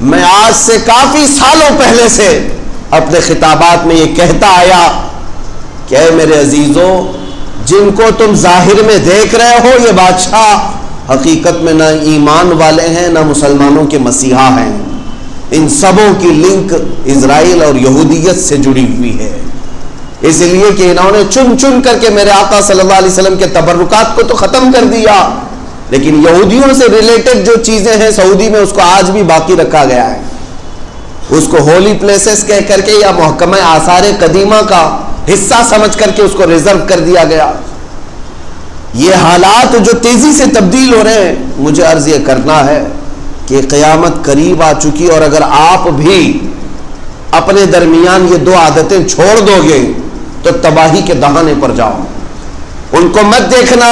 میں آج سے کافی سالوں پہلے سے اپنے خطابات میں یہ کہتا آیا کہ اے میرے عزیزوں، جن کو تم ظاہر میں دیکھ رہے ہو یہ بادشاہ، حقیقت میں نہ ایمان والے ہیں نہ مسلمانوں کے مسیحا ہیں. ان سبوں کی لنک اسرائیل اور یہودیت سے جڑی ہوئی ہے، اس لیے کہ انہوں نے چن چن کر کے میرے آقا صلی اللہ علیہ وسلم کے تبرکات کو تو ختم کر دیا، لیکن یہودیوں سے ریلیٹڈ جو چیزیں ہیں سعودی میں اس کو آج بھی باقی رکھا گیا ہے. اس کو ہولی پلیسز کہہ کر کے یا محکمہ آثار قدیمہ کا حصہ سمجھ کر کے اس کو ریزرو کر دیا گیا. یہ حالات جو تیزی سے تبدیل ہو رہے ہیں، مجھے عرض یہ کرنا ہے کہ قیامت قریب آ چکی، اور اگر آپ بھی اپنے درمیان یہ دو عادتیں چھوڑ دو گے تو تباہی کے دہانے پر جاؤ. ان کو مت دیکھنا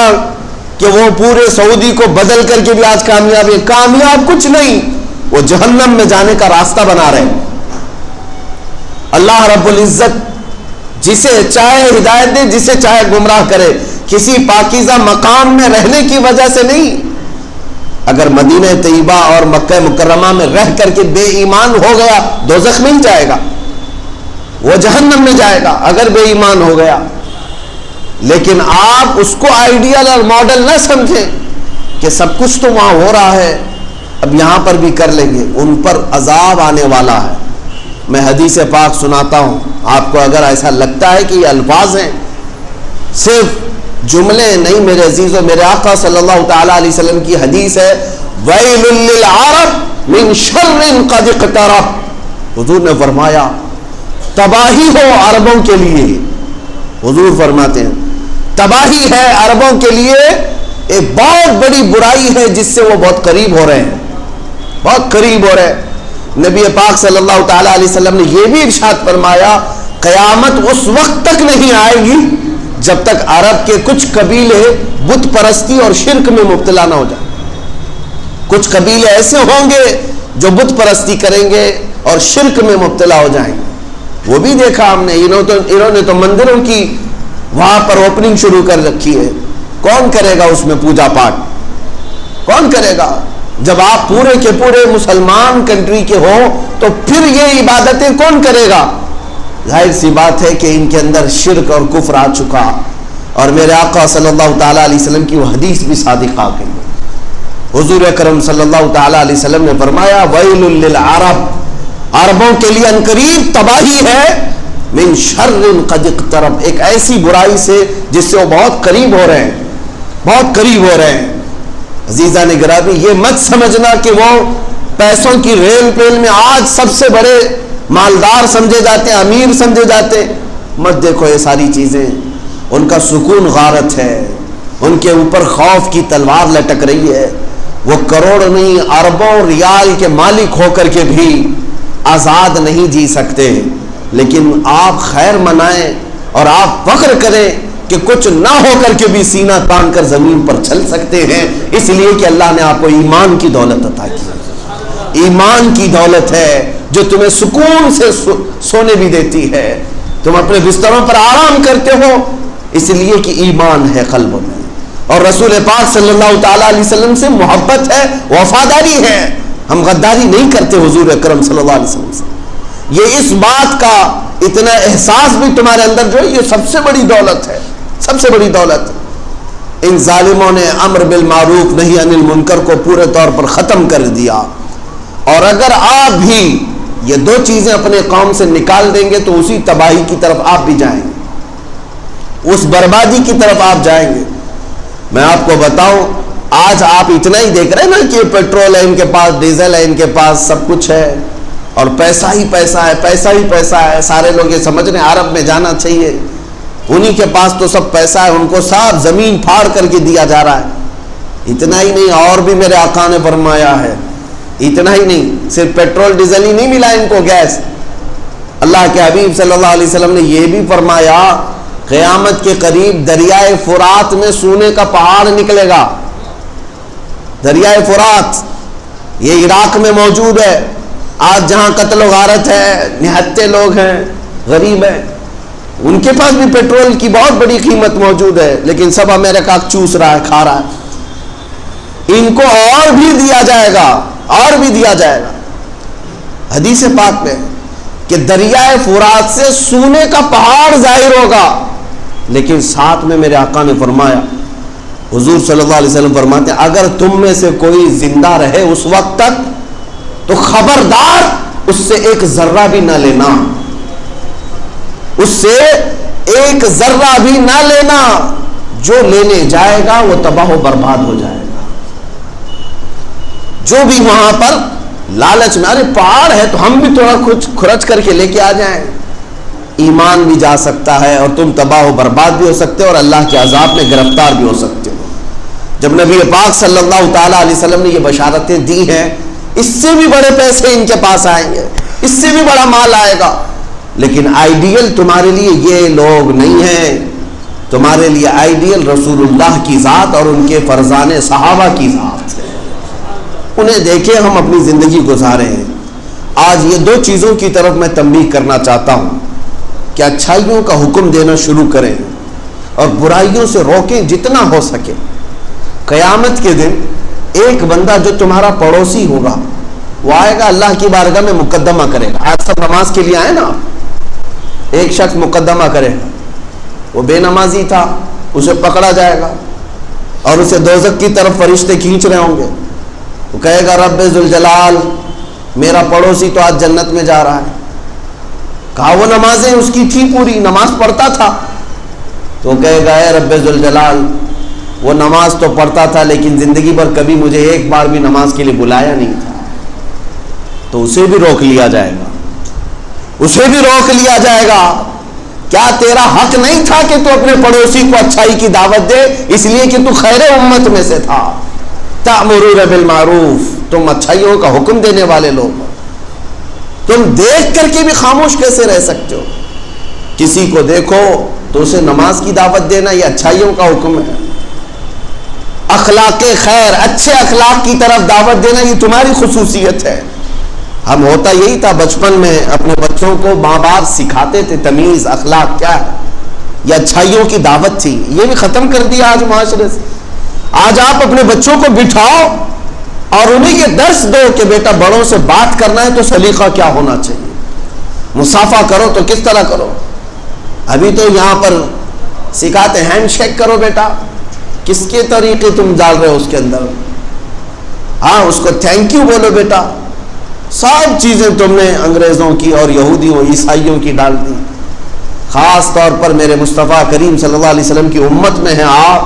کہ وہ پورے سعودی کو بدل کر کے بھی آج کامیاب ہے. کامیاب کچھ نہیں، وہ جہنم میں جانے کا راستہ بنا رہے ہیں. اللہ رب العزت جسے چاہے ہدایت دے، جسے چاہے گمراہ کرے، کسی پاکیزہ مقام میں رہنے کی وجہ سے نہیں. اگر مدینہ طیبہ اور مکہ مکرمہ میں رہ کر کے بے ایمان ہو گیا دوزخ میں ہی جائے گا، وہ جہنم میں جائے گا اگر بے ایمان ہو گیا. لیکن آپ اس کو آئیڈیل اور ماڈل نہ سمجھیں کہ سب کچھ تو وہاں ہو رہا ہے، اب یہاں پر بھی کر لیں گے. ان پر عذاب آنے والا ہے. میں حدیث پاک سناتا ہوں آپ کو، اگر ایسا لگتا ہے کہ یہ الفاظ ہیں، صرف جملے نہیں میرے عزیزوں، میرے آقا صلی اللہ تعالی علیہ وسلم کی حدیث ہے، وَيْلٌ لِّلْعَرَبِ مِنْ شَرٍّ قَدِ اقْتَرَبَ. حضور نے فرمایا تباہی ہو عربوں کے لیے. حضور فرماتے ہیں تباہی ہے عربوں کے لیے، ایک بہت بڑی برائی ہے جس سے وہ بہت قریب ہو رہے ہیں، بہت قریب ہو رہے ہیں. نبی پاک صلی اللہ تعالی علیہ وسلم نے یہ بھی ارشاد فرمایا قیامت اس وقت تک نہیں آئے گی جب تک عرب کے کچھ قبیلے بت پرستی اور شرک میں مبتلا نہ ہو جائیں. کچھ قبیلے ایسے ہوں گے جو بت پرستی کریں گے اور شرک میں مبتلا ہو جائیں گے. وہ بھی دیکھا ہم نے، انہوں نے تو مندروں کی وہاں پر اوپننگ شروع کر رکھی ہے. کون کرے گا اس میں پوجا پاٹ؟ کون کرے گا؟ جب آپ پورے کے پورے مسلمان کنٹری کے ہو تو پھر یہ عبادتیں کون کرے گا؟ ظاہر سی بات ہے کہ ان کے اندر شرک اور کفر آ چکا، اور میرے آقا صلی اللہ تعالی علیہ وسلم کی وہ حدیث بھی صادق آ گئی. حضور اکرم صلی اللہ تعالی علیہ وسلم نے فرمایا ویل للعرب، عربوں کے لیے عنقریب تباہی ہے، من شر قد اقترب، ایک ایسی برائی سے جس سے وہ بہت قریب ہو رہے ہیں، بہت قریب ہو رہے ہیں. عزیزان گرامی، یہ مت سمجھنا کہ وہ پیسوں کی ریل پیل میں آج سب سے بڑے مالدار سمجھے جاتے ہیں، امیر سمجھے جاتے ہیں. مت دیکھو یہ ساری چیزیں، ان کا سکون غارت ہے، ان کے اوپر خوف کی تلوار لٹک رہی ہے. وہ کروڑ نہیں اربوں ریال کے مالک ہو کر کے بھی آزاد نہیں جی سکتے. لیکن آپ خیر منائیں اور آپ فخر کریں کہ کچھ نہ ہو کر کے بھی سینہ تان کر زمین پر چل سکتے ہیں، اس لیے کہ اللہ نے آپ کو ایمان کی دولت عطا کی. ایمان کی دولت ہے جو تمہیں سکون سے سونے بھی دیتی ہے، تم اپنے بستروں پر آرام کرتے ہو اس لیے کہ ایمان ہے قلبوں میں، اور رسول پاک صلی اللہ تعالی علیہ وسلم سے محبت ہے، وفاداری ہے. ہم غداری نہیں کرتے حضور اکرم صلی اللہ علیہ وسلم سے. یہ اس بات کا اتنا احساس بھی تمہارے اندر جو ہے، یہ سب سے بڑی دولت ہے، سب سے بڑی دولت. ان ظالموں نے امر بالمعروف نہی عن المنکر کو پورے طور پر ختم کر دیا، اور اگر آپ بھی یہ دو چیزیں اپنے قوم سے نکال دیں گے تو اسی تباہی کی طرف آپ بھی جائیں گے، اس بربادی کی طرف آپ جائیں گے. میں آپ کو بتاؤں، آج آپ اتنا ہی دیکھ رہے ہیں نا کہ پیٹرول ہے ان کے پاس، ڈیزل ہے ان کے پاس، سب کچھ ہے، اور پیسہ ہی پیسہ ہے، پیسہ ہی پیسہ ہے. سارے لوگ یہ سمجھ رہے ہیں عرب میں جانا چاہیے، انہی کے پاس تو سب پیسہ ہے، ان کو صاف زمین پھاڑ کر کے دیا جا رہا ہے. اتنا ہی نہیں، اور بھی میرے آقا نے فرمایا ہے، اتنا ہی نہیں، صرف پیٹرول ڈیزل ہی نہیں ملا ان کو، گیس. اللہ کے حبیب صلی اللہ علیہ وسلم نے یہ بھی فرمایا قیامت کے قریب دریائے فرات میں سونے کا پہاڑ نکلے گا. دریائے فرات یہ عراق میں موجود ہے. آج جہاں قتل و غارت ہے، نہتے لوگ ہیں، غریب ہیں، ان کے پاس بھی پیٹرول کی بہت بڑی قیمت موجود ہے، لیکن سب امریکہ چوس رہا ہے، کھا رہا ہے. ان کو اور بھی دیا جائے گا، اور بھی دیا جائے گا. حدیث پاک میں کہ دریائے فرات سے سونے کا پہاڑ ظاہر ہوگا، لیکن ساتھ میں میرے آقا نے فرمایا، حضور صلی اللہ علیہ وسلم فرماتے ہیں اگر تم میں سے کوئی زندہ رہے اس وقت تک تو خبردار اس سے ایک ذرہ بھی نہ لینا، اس سے ایک ذرہ بھی نہ لینا، جو لینے جائے گا وہ تباہ و برباد ہو جائے گا۔ جو بھی وہاں پر لالچ میں، ارے پہاڑ ہے تو ہم بھی تھوڑا کچھ خرچ کر کے لے کے آ جائیں، ایمان بھی جا سکتا ہے اور تم تباہ و برباد بھی ہو سکتے ہو اور اللہ کے عذاب میں گرفتار بھی ہو سکتے ہو۔ جب نبی پاک صلی اللہ تعالی علیہ وسلم نے یہ بشارتیں دی ہیں، اس سے بھی بڑے پیسے ان کے پاس آئیں گے، اس سے بھی بڑا مال آئے گا، لیکن آئیڈیل تمہارے لیے یہ لوگ نہیں ہیں، تمہارے لیے آئیڈیل رسول اللہ کی ذات اور ان کے فرزان صحابہ کی ذات ہے۔ انہیں دیکھیں ہم اپنی زندگی گزارے ہیں۔ آج یہ دو چیزوں کی طرف میں تنبیہ کرنا چاہتا ہوں کہ اچھائیوں کا حکم دینا شروع کریں اور برائیوں سے روکیں جتنا ہو سکے۔ قیامت کے دن ایک بندہ جو تمہارا پڑوسی ہوگا وہ آئے گا اللہ کی بارگاہ میں مقدمہ کرے گا۔ آج سب نماز کے لیے آئے نا، ایک شخص مقدمہ کرے گا، وہ بے نمازی تھا، اسے پکڑا جائے گا اور اسے دوزخ کی طرف فرشتے کھینچ رہے ہوں گے۔ وہ کہے گا رب ذوالجلال میرا پڑوسی تو آج جنت میں جا رہا ہے۔ کہا وہ نمازیں اس کی تھی، پوری نماز پڑھتا تھا، تو وہ کہے گا اے رب ذوالجلال وہ نماز تو پڑھتا تھا لیکن زندگی بھر کبھی مجھے ایک بار بھی نماز کے لیے بلایا نہیں تھا، تو اسے بھی روک لیا جائے گا، اسے بھی روک لیا جائے گا۔ کیا تیرا حق نہیں تھا کہ تو اپنے پڑوسی کو اچھائی کی دعوت دے، اس لیے کہ تو خیر امت میں سے تھا؟ تأمرون بالمعروف، تم اچھائیوں کا حکم دینے والے لوگ، تم دیکھ کر کے بھی خاموش کیسے رہ سکتے ہو؟ کسی کو دیکھو تو اسے نماز کی دعوت دینا یہ اچھائیوں کا حکم ہے۔ اخلاق خیر، اچھے اخلاق کی طرف دعوت دینا یہ تمہاری خصوصیت ہے۔ ہم ہوتا یہی تھا بچپن میں اپنے بچوں کو ماں باپ سکھاتے تھے تمیز اخلاق کیا ہے، یہ اچھائیوں کی دعوت تھی، یہ بھی ختم کر دیا آج معاشرے سے۔ آج آپ اپنے بچوں کو بٹھاؤ اور انہیں یہ درس دو کہ بیٹا بڑوں سے بات کرنا ہے تو سلیقہ کیا ہونا چاہیے، مصافحہ کرو تو کس طرح کرو۔ ابھی تو یہاں پر سکھاتے ہینڈ شیک کرو بیٹا، کس کے طریقے تم ڈال رہے ہو اس کے اندر، ہاں اس کو تھینک یو بولو بیٹا۔ سب چیزیں تم نے انگریزوں کی اور یہودیوں عیسائیوں کی ڈال دی۔ خاص طور پر میرے مصطفیٰ کریم صلی اللہ علیہ وسلم کی امت میں ہیں آپ،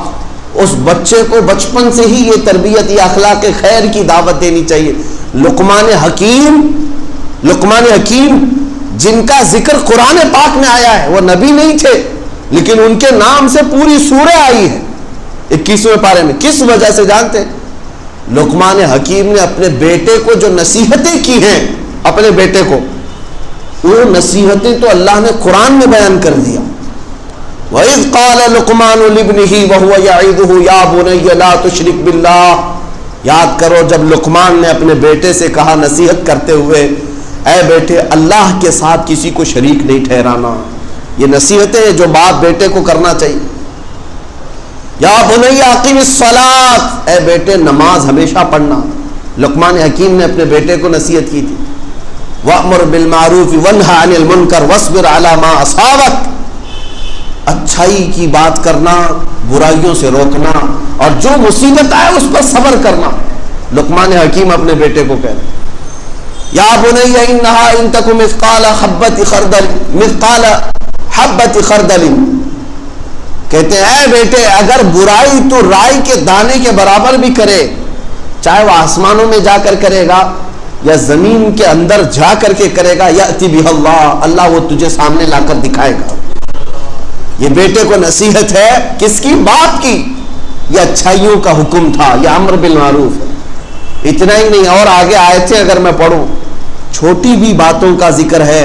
اس بچے کو بچپن سے ہی یہ تربیت، یہ اخلاق خیر کی دعوت دینی چاہیے۔ لقمان حکیم جن کا ذکر قرآن پاک میں آیا ہے، وہ نبی نہیں تھے لیکن ان کے نام سے پوری سورہ آئی ہے 21ویں پارے میں۔ کس وجہ سے جانتے؟ لقمان حکیم نے اپنے بیٹے کو جو نصیحتیں کی ہیں، اپنے بیٹے کو، وہ نصیحتیں تو اللہ نے قرآن میں بیان کر دیا۔ وَإِذْ قَالَ لُقْمَانُ لِابْنِهِ وَهُوَ يَعِظُهُ يَا بُنَيَّ لَا تُشْرِكْ بِاللَّهِ، یاد کرو جب لقمان نے اپنے بیٹے سے کہا نصیحت کرتے ہوئے، اے بیٹے اللہ کے ساتھ کسی کو شریک نہیں ٹھہرانا۔ یہ نصیحتیں ہیں جو باپ بیٹے کو کرنا چاہیے۔ یا بنی اقیم الصلاۃ، اے بیٹے نماز ہمیشہ پڑھنا۔ لقمان حکیم نے اپنے بیٹے کو نصیحت کی تھی۔ وَأْمُرْ بِالْمَعْرُوفِ وَانْهَ عَنِ الْمُنْكَرِ وَاصْبِرْ عَلَى مَا أَصَابَكَ، اچھائی کی بات کرنا، برائیوں سے روکنا، اور جو مصیبت آئے اس پر صبر کرنا۔ لقمان حکیم اپنے بیٹے کو کہہ رہے یا بنی انہا ان تک مثقال حبۃ خردل، کہتے ہیں اے بیٹے اگر برائی تو رائی کے دانے کے برابر بھی کرے، چاہے وہ آسمانوں میں جا کر کرے گا یا زمین کے اندر جا کر کے کرے گا، یأتی بہ اللہ، اللہ وہ تجھے سامنے لا کر دکھائے گا۔ یہ بیٹے کو نصیحت ہے، کس کی؟ باپ کی۔ یہ اچھائیوں کا حکم تھا، یہ امر بالمعروف ہے۔ اتنا ہی نہیں، اور آگے آیتیں اگر میں پڑھوں، چھوٹی بھی باتوں کا ذکر ہے۔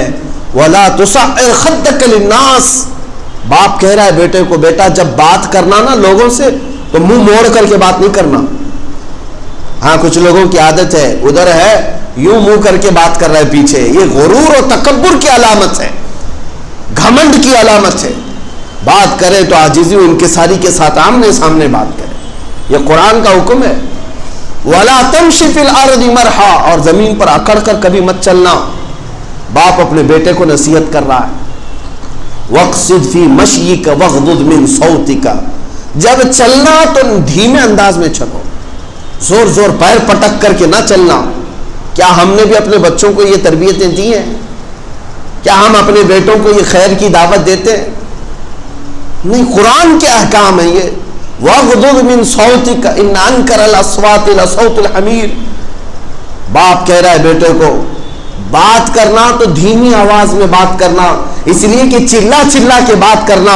وَلَا تُصَعِّرْ خَدَّكَ لِلنَّاسِ، باپ کہہ رہا ہے بیٹے کو، بیٹا جب بات کرنا نا لوگوں سے تو منہ موڑ کر کے بات نہیں کرنا۔ ہاں کچھ لوگوں کی عادت ہے، ادھر ہے یوں منہ کر کے بات کر رہا ہے پیچھے، یہ غرور اور تکبر کی علامت ہے، گھمنڈ کی علامت ہے۔ بات کرے تو عاجزی و انکساری کے ساتھ آمنے سامنے بات کرے، یہ قرآن کا حکم ہے۔ وَلَا تَمْشِ فِي الْأَرْضِ مَرْحًا، اور زمین پر اکڑ کر کبھی مت چلنا. باپ اپنے بیٹے کو نصیحت کر رہا ہے. وَاقْصِدْ فِي مَشْيِكَ وَاغْضُضْ مِنْ صَوْتِكَ، جب چلنا تو دھیمے انداز میں چلو، زور زور پیر پٹک کر کے نہ چلنا. کیا ہم نے بھی اپنے بچوں کو یہ تربیتیں دی ہیں؟ کیا ہم اپنے بیٹوں کو یہ خیر کی دعوت دیتے ہیں؟ نہیں، قرآن کے احکام ہیں یہ. وَاغْضُضْ مِنْ صَوْتِكَ إِنَّ أَنْكَرَ الْأَصْوَاتِ لَصَوْتُ الْحَمِيرِ. باپ کہہ رہا ہے بیٹے کو بات کرنا تو دھیمی آواز میں بات کرنا، اس لیے کہ چلا چلا کے بات کرنا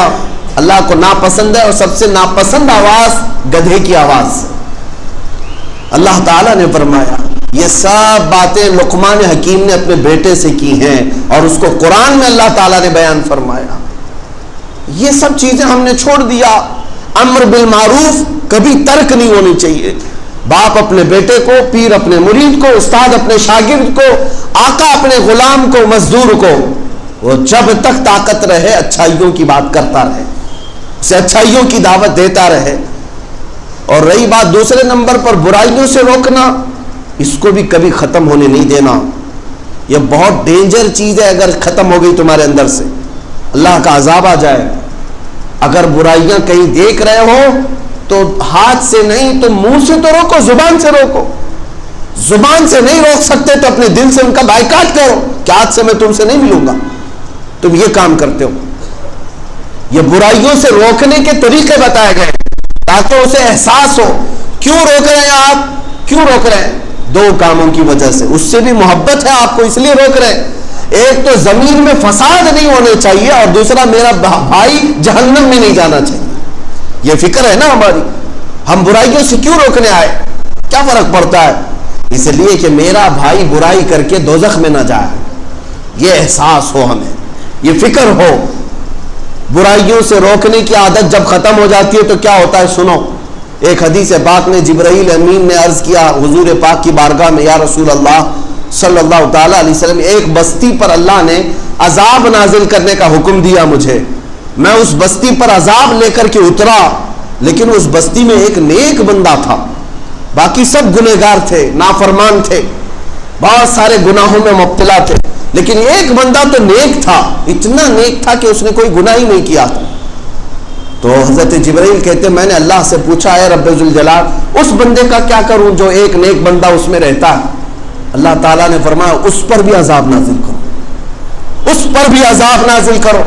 اللہ کو ناپسند ہے، اور سب سے ناپسند آواز گدھے کی آواز. اللہ تعالیٰ نے فرمایا یہ سب باتیں لقمان حکیم نے اپنے بیٹے سے کی ہیں، اور اس کو قرآن میں اللہ تعالیٰ نے بیان فرمایا. یہ سب چیزیں ہم نے چھوڑ دیا. امر بالمعروف کبھی ترک نہیں ہونی چاہیے. باپ اپنے بیٹے کو، پیر اپنے مرید کو، استاد اپنے شاگرد کو، آقا اپنے غلام کو، مزدور کو، وہ جب تک طاقت رہے اچھائیوں کی بات کرتا رہے، اسے اچھائیوں کی دعوت دیتا رہے. اور رہی بات دوسرے نمبر پر برائیوں سے روکنا، اس کو بھی کبھی ختم ہونے نہیں دینا. یہ بہت ڈینجر چیز ہے، اگر ختم ہو گئی تمہارے اندر سے اللہ کا عذاب آ جائے. اگر برائیاں کہیں دیکھ رہے ہو تو ہاتھ سے نہیں تو منہ سے تو روکو، زبان سے روکو. زبان سے نہیں روک سکتے تو اپنے دل سے ان کا بائیکاٹ کرو کہ آج سے میں تم سے نہیں ملوں گا، تم یہ کام کرتے ہو. یہ برائیوں سے روکنے کے طریقے بتائے گئے تاکہ اسے احساس ہو. کیوں روک رہے ہیں آپ؟ کیوں روک رہے ہیں؟ دو کاموں کی وجہ سے. اس سے بھی محبت ہے آپ کو اس لیے روک رہے ہیں. ایک تو زمین میں فساد نہیں ہونے چاہیے، اور دوسرا میرا بھائی جہنم میں نہیں جانا چاہیے. یہ فکر ہے نا ہماری. ہم برائیوں سے کیوں روکنے آئے؟ کیا فرق پڑتا ہے؟ اس لیے کہ میرا بھائی برائی کر کے دوزخ میں نہ جائے. یہ احساس ہو، ہمیں یہ فکر ہو. برائیوں سے روکنے کی عادت جب ختم ہو جاتی ہے تو کیا ہوتا ہے سنو. ایک حدیث پاک میں جبرائیل امین نے عرض کیا حضور پاک کی بارگاہ میں، یا رسول اللہ صلی اللہ تعالی علیہ وسلم، ایک بستی پر اللہ نے عذاب نازل کرنے کا حکم دیا مجھے. میں اس بستی پر عذاب لے کر کے اترا، لیکن اس بستی میں ایک نیک بندہ تھا، باقی سب گنہگار تھے، نافرمان تھے، بہت سارے گناہوں میں مبتلا تھے، لیکن ایک بندہ تو نیک تھا، اتنا نیک تھا کہ اس نے کوئی گناہ ہی نہیں کیا تھا. تو حضرت جبرائیل کہتے ہیں میں نے اللہ سے پوچھا اے رب ذوالجلال اس بندے کا کیا کروں جو ایک نیک بندہ اس میں رہتا ہے. اللہ تعالیٰ نے فرمایا اس پر بھی عذاب نازل کرو، اس پر بھی عذاب نازل کرو.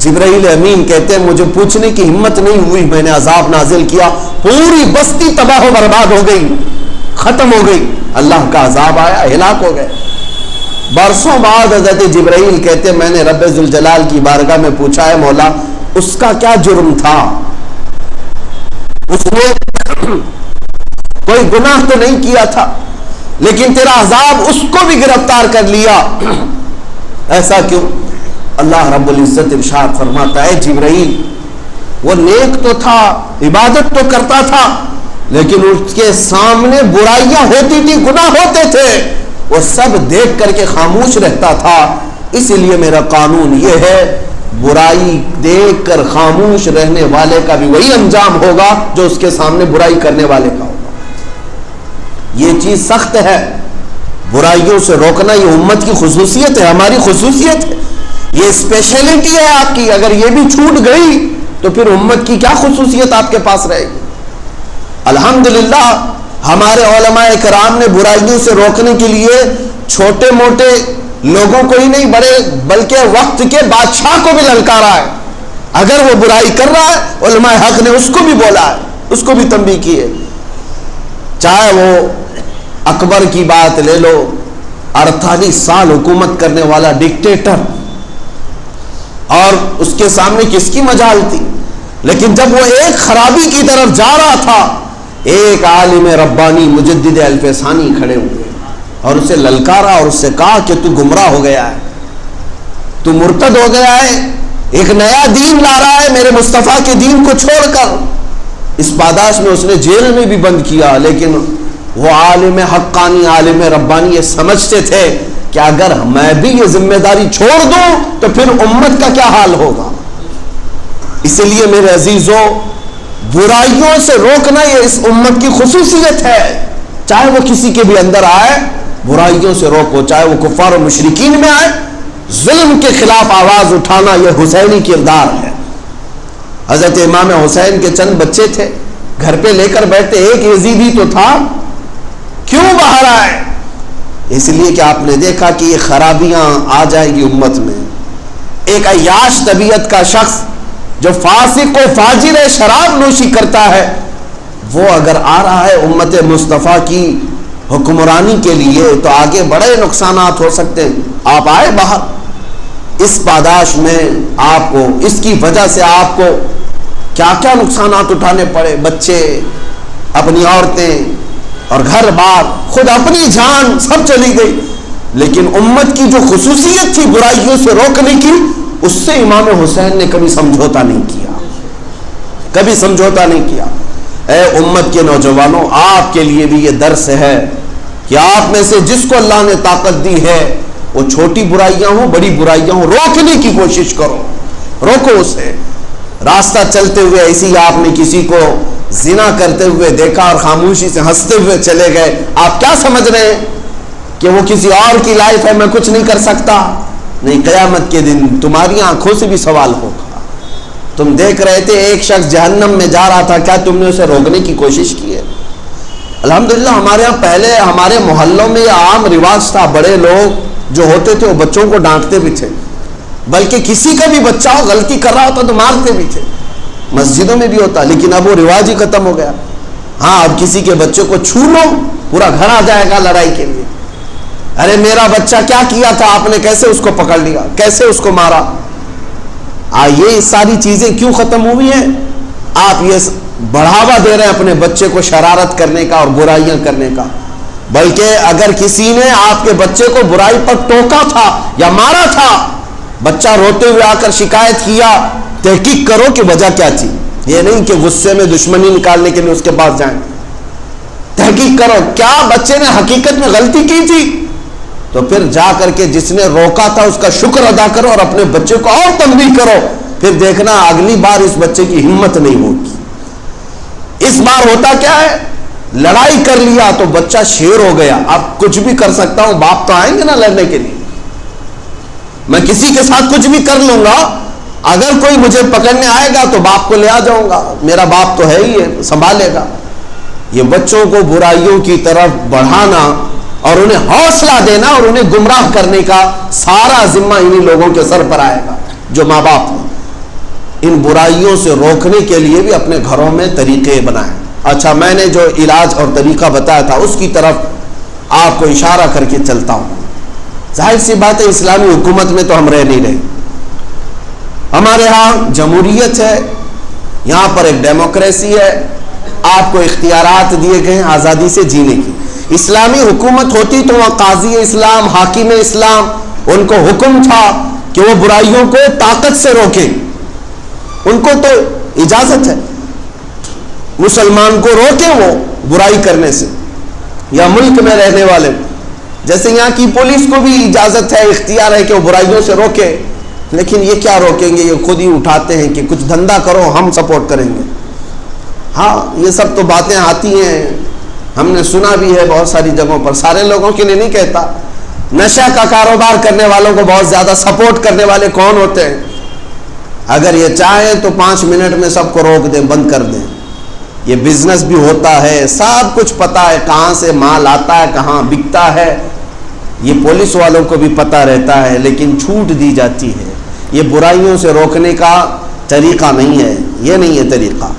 جبرائیل امین کہتے ہیں مجھے پوچھنے کی ہمت نہیں ہوئی، میں نے عذاب نازل کیا، پوری بستی تباہ و برباد ہو گئی، ختم ہو گئی. اللہ کا عذاب آیا، ہلاک ہو گئے. برسوں بعد حضرت جبرائیل کہتے ہیں میں نے رب ذوالجلال کی بارگاہ میں پوچھا ہے مولا اس کا کیا جرم تھا؟ اس نے کوئی گناہ تو نہیں کیا تھا، لیکن تیرا عذاب اس کو بھی گرفتار کر لیا، ایسا کیوں؟ اللہ رب العزت ارشاد فرماتا ہے جبرائیل وہ نیک تو تھا، عبادت تو کرتا تھا، لیکن اس کے سامنے برائیاں ہوتی تھی، گناہ ہوتے تھے، وہ سب دیکھ کر کے خاموش رہتا تھا. اس لیے میرا قانون یہ ہے برائی دیکھ کر خاموش رہنے والے کا بھی وہی انجام ہوگا جو اس کے سامنے برائی کرنے والے کا ہوگا. یہ چیز سخت ہے، برائیوں سے روکنا یہ امت کی خصوصیت ہے، ہماری خصوصیت ہے، یہ اسپیشلٹی ہے آپ کی. اگر یہ بھی چھوٹ گئی تو پھر امت کی کیا خصوصیت آپ کے پاس رہے گی؟ الحمدللہ ہمارے علماء کرام نے برائیوں سے روکنے کے لیے چھوٹے موٹے لوگوں کو ہی نہیں بڑے بلکہ وقت کے بادشاہ کو بھی للکارا ہے. اگر وہ برائی کر رہا ہے علماء حق نے اس کو بھی بولا ہے، اس کو بھی تنبیہ کی ہے. چاہے وہ اکبر کی بات لے لو، 48 سال حکومت کرنے والا ڈکٹیٹر، اور اس کے سامنے کس کی مجال تھی، لیکن جب وہ ایک خرابی کی طرف جا رہا تھا ایک عالم ربانی مجدد الفسانی کھڑے ہوئے اور اسے للکارا اور اس سے کہا کہ تو گمراہ ہو گیا ہے، تو مرتد ہو گیا ہے، ایک نیا دین لا رہا ہے میرے مصطفیٰ کے دین کو چھوڑ کر. اس پاداش میں اس نے جیل میں بھی بند کیا، لیکن وہ عالم حقانی عالم ربانی یہ سمجھتے تھے کہ اگر میں بھی یہ ذمہ داری چھوڑ دوں تو پھر امت کا کیا حال ہوگا. اس لیے میرے عزیزوں برائیوں سے روکنا یہ اس امت کی خصوصیت ہے. چاہے وہ کسی کے بھی اندر آئے برائیوں سے روکو، چاہے وہ کفار و مشرکین میں آئے، ظلم کے خلاف آواز اٹھانا یہ حسینی کردار ہے۔ حضرت امام حسین کے چند بچے تھے، گھر پہ لے کر بیٹھتے، ایک یزیدی تو تھا، کیوں باہر آئے؟ اس لیے کہ آپ نے دیکھا کہ یہ خرابیاں آ جائیں گی امت میں۔ ایک عیاش طبیعت کا شخص جو فاسق و فاجر ہے، شراب نوشی کرتا ہے، وہ اگر آ رہا ہے امت مصطفیٰ کی حکمرانی کے لیے تو آگے بڑے نقصانات ہو سکتے ہیں۔ آپ آئے باہر، اس پاداش میں آپ کو، اس کی وجہ سے آپ کو کیا کیا نقصانات اٹھانے پڑے، بچے، اپنی عورتیں اور گھر بار، خود اپنی جان سب چلی گئی، لیکن امت کی جو خصوصیت تھی برائیوں سے روکنے کی، اس سے امام حسین نے کبھی سمجھوتا نہیں کیا، کبھی سمجھوتا نہیں کیا۔ اے امت کے نوجوانوں، آپ کے لیے بھی یہ درس ہے کہ آپ میں سے جس کو اللہ نے طاقت دی ہے، وہ چھوٹی برائیاں ہوں بڑی برائیاں ہوں، روکنے کی کوشش کرو، روکو اسے۔ راستہ چلتے ہوئے ایسی آپ نے کسی کو زنا کرتے ہوئے دیکھا اور خاموشی سے ہنستے ہوئے چلے گئے، آپ کیا سمجھ رہے ہیں کہ وہ کسی اور کی لائف ہے، میں کچھ نہیں کر سکتا؟ نہیں، قیامت کے دن تمہاری آنکھوں سے بھی سوال ہوگا۔ تم دیکھ رہے تھے ایک شخص جہنم میں جا رہا تھا، کیا تم نے اسے روکنے کی کوشش کی ہے؟ الحمدللہ ہمارے ہاں پہلے ہمارے محلوں میں یہ عام رواج تھا، بڑے لوگ جو ہوتے تھے وہ بچوں کو ڈانٹتے بھی تھے، بلکہ کسی کا بھی بچہ غلطی کر رہا ہوتا تو مارتے بھی تھے، مسجدوں میں بھی ہوتا، لیکن اب وہ رواج ہی ختم ہو گیا۔ ہاں، اب کسی کے بچے کو چھو لو پورا گھر آ جائے گا لڑائی کے لیے، ارے میرا بچہ کیا کیا تھا آپ نے، کیسے اس کو پکڑ لیا، کیسے اس کو مارا۔ یہ ساری چیزیں کیوں ختم ہوئی ہیں؟ آپ یہ بڑھاوا دے رہے ہیں اپنے بچے کو شرارت کرنے کا اور برائیاں کرنے کا، بلکہ اگر کسی نے آپ کے بچے کو برائی پر ٹوکا تھا یا مارا تھا، بچہ روتے ہوئے آ کر شکایت کیا، تحقیق کرو کہ وجہ کیا تھی، یہ نہیں کہ غصے میں دشمنی نکالنے کے لیے اس کے پاس جائیں، تحقیق کرو کیا بچے نے حقیقت میں غلطی کی تھی، تو پھر جا کر کے جس نے روکا تھا اس کا شکر ادا کرو اور اپنے بچے کو اور تنبیہ کرو، پھر دیکھنا اگلی بار اس بچے کی ہمت نہیں ہوگی۔ اس بار ہوتا کیا ہے، لڑائی کر لیا تو بچہ شیر ہو گیا، اب کچھ بھی کر سکتا ہوں، باپ تو آئیں گے نا لڑنے کے لیے، میں کسی کے ساتھ کچھ بھی کر لوں گا، اگر کوئی مجھے پکڑنے آئے گا تو باپ کو لے آ جاؤں گا، میرا باپ تو ہے ہی ہے، سنبھالے گا۔ یہ بچوں کو برائیوں کی طرف بڑھانا اور انہیں حوصلہ دینا اور انہیں گمراہ کرنے کا سارا ذمہ انہی لوگوں کے سر پر آئے گا جو ماں باپ ہیں۔ ان برائیوں سے روکنے کے لیے بھی اپنے گھروں میں طریقے بنائیں۔ اچھا، میں نے جو علاج اور طریقہ بتایا تھا اس کی طرف آپ کو اشارہ کر کے چلتا ہوں۔ ظاہر سی بات ہے اسلامی حکومت میں تو ہم رہ نہیں رہے، ہمارے ہاں جمہوریت ہے، یہاں پر ایک ڈیموکریسی ہے، آپ کو اختیارات دیے گئے ہیں آزادی سے جینے کی۔ اسلامی حکومت ہوتی تو وہاں قاضی اسلام، حاکم اسلام، ان کو حکم تھا کہ وہ برائیوں کو طاقت سے روکیں، ان کو تو اجازت ہے مسلمان کو روکیں وہ برائی کرنے سے، یا ملک میں رہنے والے، جیسے یہاں کی پولیس کو بھی اجازت ہے، اختیار ہے کہ وہ برائیوں سے روکے، لیکن یہ کیا روکیں گے، یہ خود ہی اٹھاتے ہیں کہ کچھ دھندا کرو ہم سپورٹ کریں گے۔ ہاں، یہ سب تو باتیں آتی ہیں، ہم نے سنا بھی ہے بہت ساری جگہوں پر، سارے لوگوں کے لیے نہیں کہتا۔ نشہ کا کاروبار کرنے والوں کو بہت زیادہ سپورٹ کرنے والے کون ہوتے ہیں؟ اگر یہ چاہیں تو 5 منٹ میں سب کو روک دیں، بند کر دیں۔ یہ بزنس بھی ہوتا ہے، سب کچھ پتا ہے، کہاں سے مال آتا ہے، کہاں بکتا ہے، یہ پولیس والوں کو بھی پتا رہتا ہے، لیکن چھوٹ دی جاتی ہے۔ یہ برائیوں سے روکنے کا طریقہ نہیں ہے، یہ نہیں ہے طریقہ۔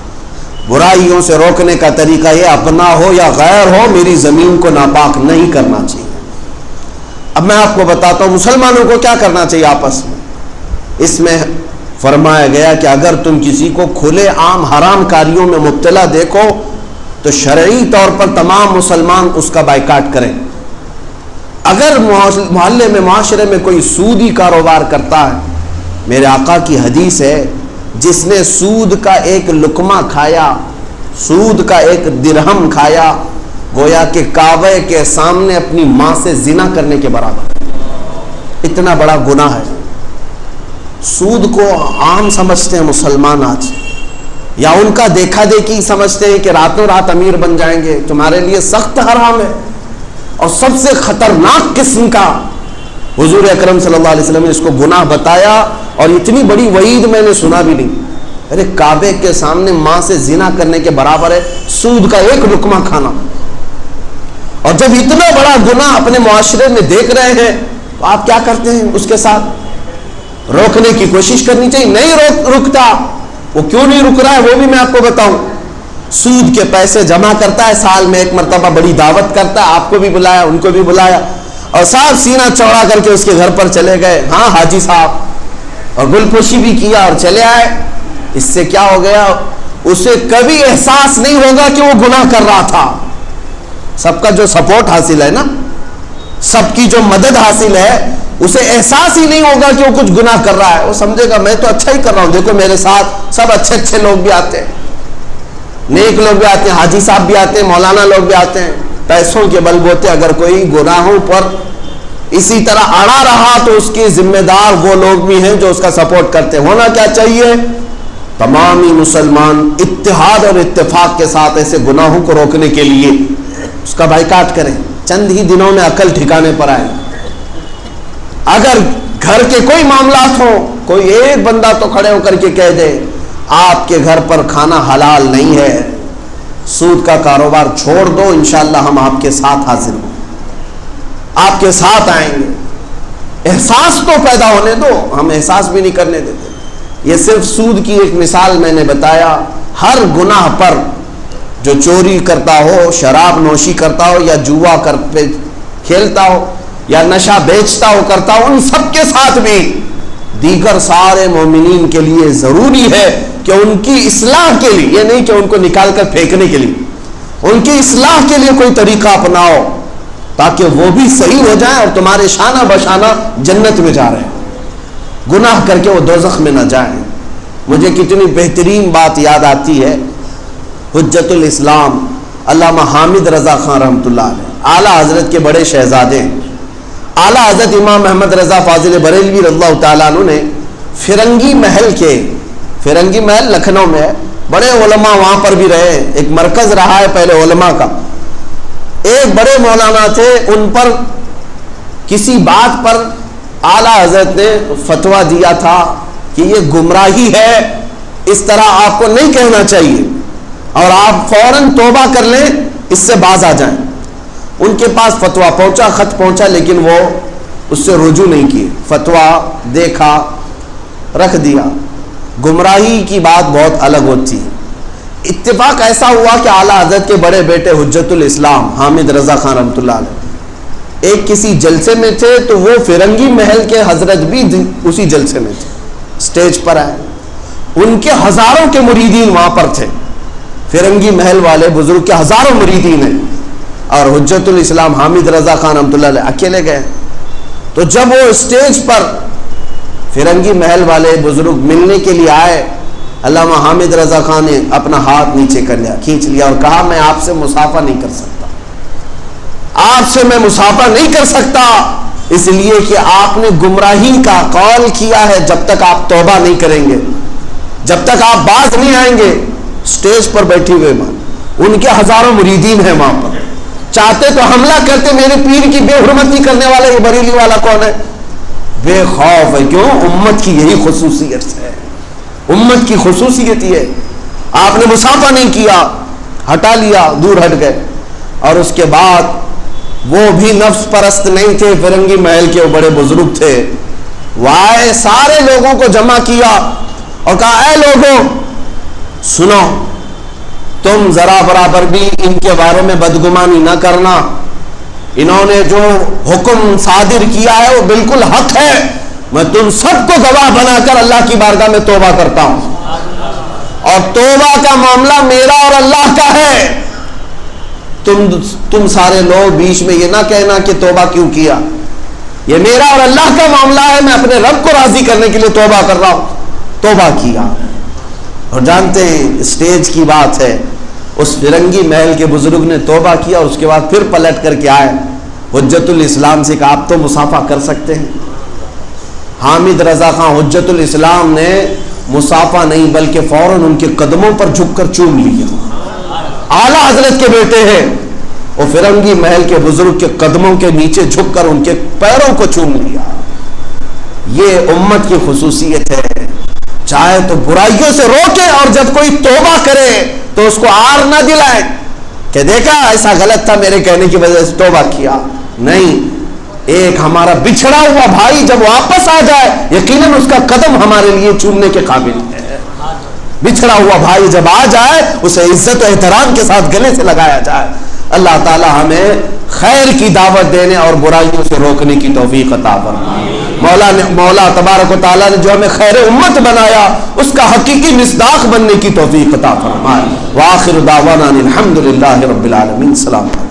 برائیوں سے روکنے کا طریقہ یہ اپنا ہو یا غیر ہو، میری زمین کو ناپاک نہیں کرنا چاہیے۔ اب میں آپ کو بتاتا ہوں مسلمانوں کو کیا کرنا چاہیے آپس میں۔ اس میں فرمایا گیا کہ اگر تم کسی کو کھلے عام حرام کاریوں میں مبتلا دیکھو تو شرعی طور پر تمام مسلمان اس کا بائیکاٹ کریں۔ اگر محلے میں، معاشرے میں کوئی سودی کاروبار کرتا ہے، میرے آقا کی حدیث ہے، جس نے سود کا ایک لقمہ کھایا، سود کا ایک درہم کھایا، گویا کہ کعبے کے سامنے اپنی ماں سے زنا کرنے کے برابر، اتنا بڑا گناہ ہے۔ سود کو عام سمجھتے ہیں مسلمان آج، یا ان کا دیکھا دیکھی سمجھتے ہیں کہ راتوں رات امیر بن جائیں گے، تمہارے لیے سخت حرام ہے اور سب سے خطرناک قسم کا۔ حضور اکرم صلی اللہ علیہ وسلم نے اس کو گناہ بتایا، اور اتنی بڑی وعید میں نے سنا بھی نہیں۔ ارے کعبے کے سامنے ماں سے زنا کرنے کے برابر ہے سود کا ایک لقمہ کھانا، اور جب اتنا بڑا گناہ اپنے معاشرے میں دیکھ رہے ہیں تو آپ کیا کرتے ہیں اس کے ساتھ؟ روکنے کی کوشش کرنی چاہیے، نہیں رکتا۔ وہ کیوں نہیں رک رہا ہے وہ بھی میں آپ کو بتاؤں۔ سود کے پیسے جمع کرتا ہے، سال میں ایک مرتبہ بڑی دعوت کرتا ہے، آپ کو بھی بلایا ان کو بھی بلایا، اور صاحب سینہ چوڑا کر کے اس کے گھر پر چلے گئے، ہاں حاجی صاحب، اور گل پوشی بھی کیا اور چلے آئے۔ اس سے کیا ہو گیا؟ اسے کبھی احساس نہیں ہوگا کہ وہ گناہ کر رہا تھا۔ سب کا جو سپورٹ حاصل ہے نا، سب کی جو مدد حاصل ہے، اسے احساس ہی نہیں ہوگا کہ وہ کچھ گناہ کر رہا ہے۔ وہ سمجھے گا میں تو اچھا ہی کر رہا ہوں، دیکھو میرے ساتھ سب اچھے اچھے لوگ بھی آتے ہیں، نیک لوگ بھی آتے ہیں، حاجی صاحب بھی آتے ہیں، مولانا لوگ بھی آتے ہیں۔ پیسوں کے بل بوتے اگر کوئی گناہوں پر اسی طرح اڑا رہا تو اس کے ذمہ دار وہ لوگ بھی ہیں جو اس کا سپورٹ کرتے ہیں۔ ہونا کیا چاہیے؟ تمامی مسلمان اتحاد اور اتفاق کے ساتھ ایسے گناہوں کو روکنے کے لیے اس کا بائیکاٹ کریں، چند ہی دنوں میں عقل ٹھکانے پر آئے۔ اگر گھر کے کوئی معاملات ہوں، کوئی ایک بندہ تو کھڑے ہو کر کے کہہ دے آپ کے گھر پر کھانا حلال نہیں ہے، سود کا کاروبار چھوڑ دو، انشاءاللہ ہم آپ کے ساتھ حاضر ہوں، آپ کے ساتھ آئیں گے۔ احساس تو پیدا ہونے دو، ہم احساس بھی نہیں کرنے دیتے۔ یہ صرف سود کی ایک مثال میں نے بتایا، ہر گناہ پر، جو چوری کرتا ہو، شراب نوشی کرتا ہو، یا جوا کھیلتا ہو، یا نشہ بیچتا ہو کرتا ہو، ان سب کے ساتھ بھی دیگر سارے مومنین کے لیے ضروری ہے کہ ان کی اصلاح کے لیے، یہ نہیں کہ ان کو نکال کر پھینکنے کے لیے، ان کی اصلاح کے لیے کوئی طریقہ اپناؤ تاکہ وہ بھی صحیح ہو جائیں اور تمہارے شانہ بشانہ جنت میں جا رہے ہیں، گناہ کر کے وہ دوزخ میں نہ جائیں۔ مجھے کتنی بہترین بات یاد آتی ہے، حجت الاسلام علامہ حامد رضا خان رحمۃ اللہ علیہ، اعلیٰ حضرت کے بڑے شہزادے، اعلیٰ حضرت امام محمد رضا فاضل بریلوی رضی اللہ تعالیٰ عنہ نے فرنگی محل لکھنؤ میں ہے، بڑے علماء وہاں پر بھی رہے، ایک مرکز رہا ہے پہلے علماء کا۔ ایک بڑے مولانا تھے، ان پر کسی بات پر اعلیٰ حضرت نے فتویٰ دیا تھا کہ یہ گمراہی ہے، اس طرح آپ کو نہیں کہنا چاہیے، اور آپ فوراً توبہ کر لیں، اس سے باز آ جائیں۔ ان کے پاس فتویٰ پہنچا، خط پہنچا، لیکن وہ اس سے رجوع نہیں کیے، فتویٰ دیکھا، رکھ دیا۔ گمراہی کی بات بہت الگ ہوتی ہے۔ اتفاق ایسا ہوا کہ اعلیٰ حضرت کے بڑے بیٹے حجت الاسلام حامد رضا خان رحمۃ اللہ علیہ ایک کسی جلسے میں تھے، تو وہ فرنگی محل کے حضرت بھی اسی جلسے میں تھے، سٹیج پر آئے، ان کے ہزاروں کے مریدین وہاں پر تھے، فرنگی محل والے بزرگ کے ہزاروں مریدین ہیں، اور حجت الاسلام حامد رضا خان رحمۃ اللہ علیہ اکیلے گئے۔ تو جب وہ اسٹیج پر فرنگی محل والے بزرگ ملنے کے لیے آئے، علامہ حامد رضا خان نے اپنا ہاتھ نیچے کر لیا، کھینچ لیا، اور کہا میں آپ سے مصافحہ نہیں کر سکتا، آپ سے میں مصافحہ نہیں کر سکتا، اس لیے کہ آپ نے گمراہی کا قول کیا ہے۔ جب تک آپ توبہ نہیں کریں گے، جب تک آپ باز نہیں آئیں گے، اسٹیج پر بیٹھے ہوئے ان کے ہزاروں مریدین ہیں وہاں پر، چاہتے تو حملہ کرتے، میرے پیر کی بے حرمتی کرنے والا یہ بریلی والا کون ہے؟ بے خوف ہے، کیوں؟ امت کی یہی خصوصیت ہے، امت کی خصوصیت یہ ہے، آپ نے مصافحہ نہیں کیا، ہٹا لیا، دور ہٹ گئے۔ اور اس کے بعد وہ بھی نفس پرست نہیں تھے، فرنگی محل کے وہ بڑے بزرگ تھے، وہ آئے، سارے لوگوں کو جمع کیا اور کہا اے لوگوں سنو، تم ذرا برابر بھی ان کے بارے میں بدگمانی نہ کرنا، انہوں نے جو حکم صادر کیا ہے وہ بالکل حق ہے، میں تم سب کو گواہ بنا کر اللہ کی بارگاہ میں توبہ کرتا ہوں، اور توبہ کا معاملہ میرا اور اللہ کا ہے، تم سارے لوگ بیچ میں یہ نہ کہنا کہ توبہ کیوں کیا، یہ میرا اور اللہ کا معاملہ ہے، میں اپنے رب کو راضی کرنے کے لیے توبہ کر رہا ہوں۔ توبہ کیا، اور جانتے ہیں اسٹیج کی بات ہے، اس فرنگی محل کے بزرگ نے توبہ کیا، اور اس کے بعد پھر پلٹ کر کے آئے، حجت الاسلام سے کہا آپ تو مصافحہ کر سکتے ہیں۔ حامد رضا خان حجت الاسلام نے مسافہ نہیں بلکہ فوراً ان کے قدموں پر جھک کر چوم لیا. اعلیٰ حضرت کے بیٹے ہیں, وہ فرنگی محل کے بزرگ کے قدموں کے نیچے جھک کر ان کے پیروں کو چوم لیا. یہ امت کی خصوصیت ہے, چاہے تو برائیوں سے روکے اور جب کوئی توبہ کرے تو اس کو آر نہ دلائے کہ دیکھا ایسا غلط تھا میرے کہنے کی وجہ سے توبہ کیا. نہیں, ایک ہمارا بچھڑا ہوا بھائی جب واپس آ جائے یقیناً اس کا قدم ہمارے لیے چومنے کے قابل ہے. بچھڑا ہوا بھائی جب آ جائے اسے عزت و احترام کے ساتھ گلے سے لگایا جائے. اللہ تعالی ہمیں خیر کی دعوت دینے اور برائیوں سے روکنے کی توفیق عطا فرمائے. مولا تبارک و تعالیٰ نے جو ہمیں خیر امت بنایا اس کا حقیقی مصداق بننے کی توفیق عطا فرمائے. وآخر دعوانا الحمدللہ رب العالمین. السلام علیکم.